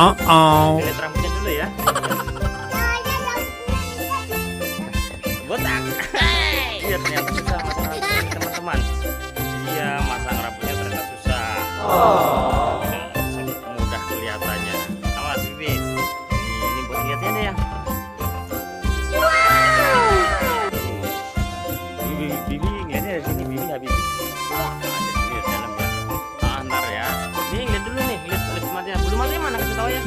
Lihat rambutnya dulu ya. Botak. Iya, ternyata susah masang rambutnya nih, teman-teman. Iya, masang rambutnya ternyata susah. Tidak mudah kelihatannya. Awas Bibi. Ini buat lihatnya deh ya. Bibi ngeliatnya dari sini. Bibi habis. Ada di dalam ya. Ntar ya. Ini lihat dulu nih, lihat matanya. Bulu matanya mana, kasih tahu ya.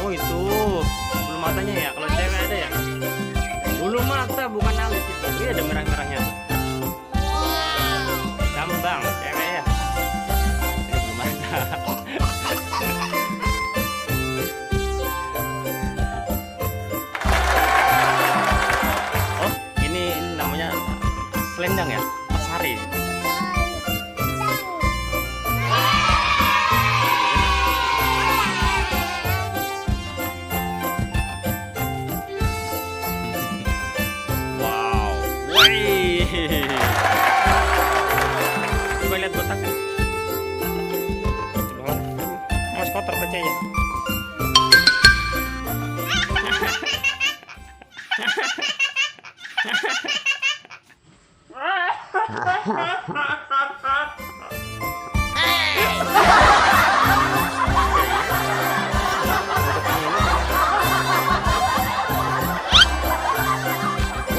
Oh itu bulu matanya ya. Kalau cewek ada ya. Bulu mata bukan alis itu. Ini ada merah-merahnya. Gambang cewek ya. Ini bulu mata. Oh, ini namanya selendang ya, Mas Hari. Wow, wih. Coba lihat botaknya. Coba, mas kotor kacanya.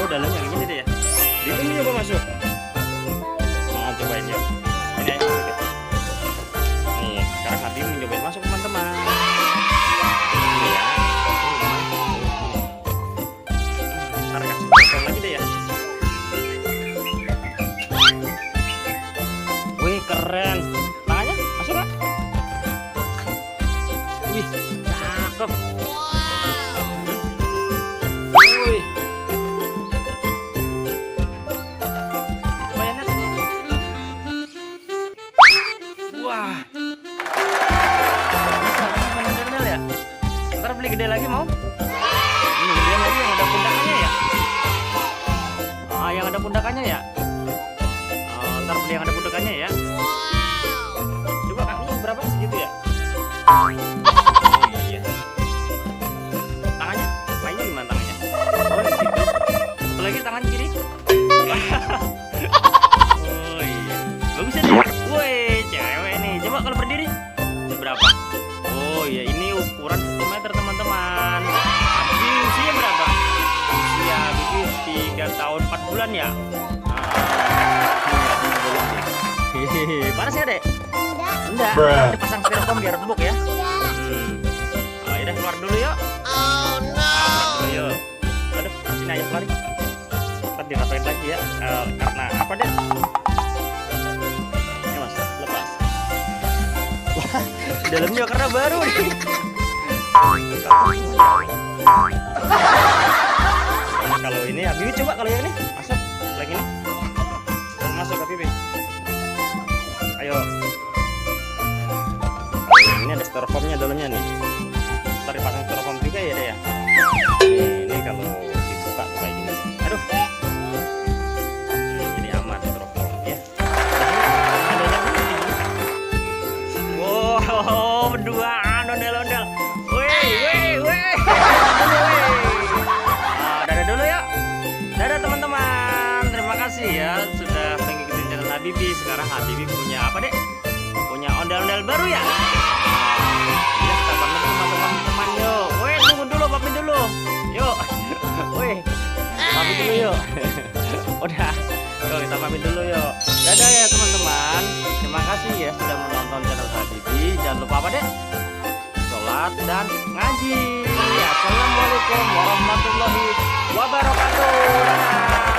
Oh, dalamnya kayak gini deh ya. Bibi ini coba masuk. Nah, cobain yuk. Ini aja. Nih, sekarang Habib mencobain masuk, teman-teman. Ini ya. Ntar kasih kosong lagi deh ya. Wih, keren. Tangannya masuk nggak? Wih, cakep. Wih. Coba ya, Nat. Wah. Bisa ondel-ondel ya? Ntar beli gede lagi mau? Ini gede lagi yang ada pundakannya ya? Ah, yang ada pundakannya ya? Ntar beli yang ada pundakannya ya? Coba kakinya berapa segitu ya? Oh iya. Tangannya? Mainnya gimana tangannya? Oh gitu. Satu lagi tangan kiri. Oh iya. Bagus ya deh. Woi, cewek nih. Coba kalau berdiri. Berapa? Oh iya, ini ukuran 1 meter teman-teman. Bibi usia berapa? Usia Bibi 3 tahun 4 bulan ya? Panas ya dek? Enggak. Enggak. Dipasang styrofoam biar empuk ya? Ayo deh keluar dulu yuk. Oh no. Keluar dulu yuk. Aduh, sini aja keluar. Ntar dirapain lagi ya. Karena apa deh? Ya mas, lepas. Wah, dalamnya karena baru nih. Kalau ini Habib coba kalau yang ini masuk lagi nih. Masuk Habib. Ayo. Ini ada styrofoamnya dalamnya nih. Ntar dipasang styrofoam juga ya deh ya. Ini kalau dibuka tuh kayak gini. Aduh. Jadi aman styrofoam ya. Wow, berduaan ondel-ondel. Wih. Dadah dulu ya. Dadah teman-teman. Terima kasih ya sudah mengikuti channel Habibi. Sekarang Habibi punya apa dek? Punya ondel-ondel baru ya? Ya, kita pamit sama teman-teman yuk. Weh, tunggu dulu, pamit dulu. Yuk. Weh, pamit dulu yuk. Udah. Yuk, kita pamit dulu yuk. Dadah ya teman-teman. Terima kasih ya sudah menonton channel Habibi. Jangan lupa apa dek? Sholat dan ngaji. Assalamualaikum warahmatullahi wabarakatuh. Dadah.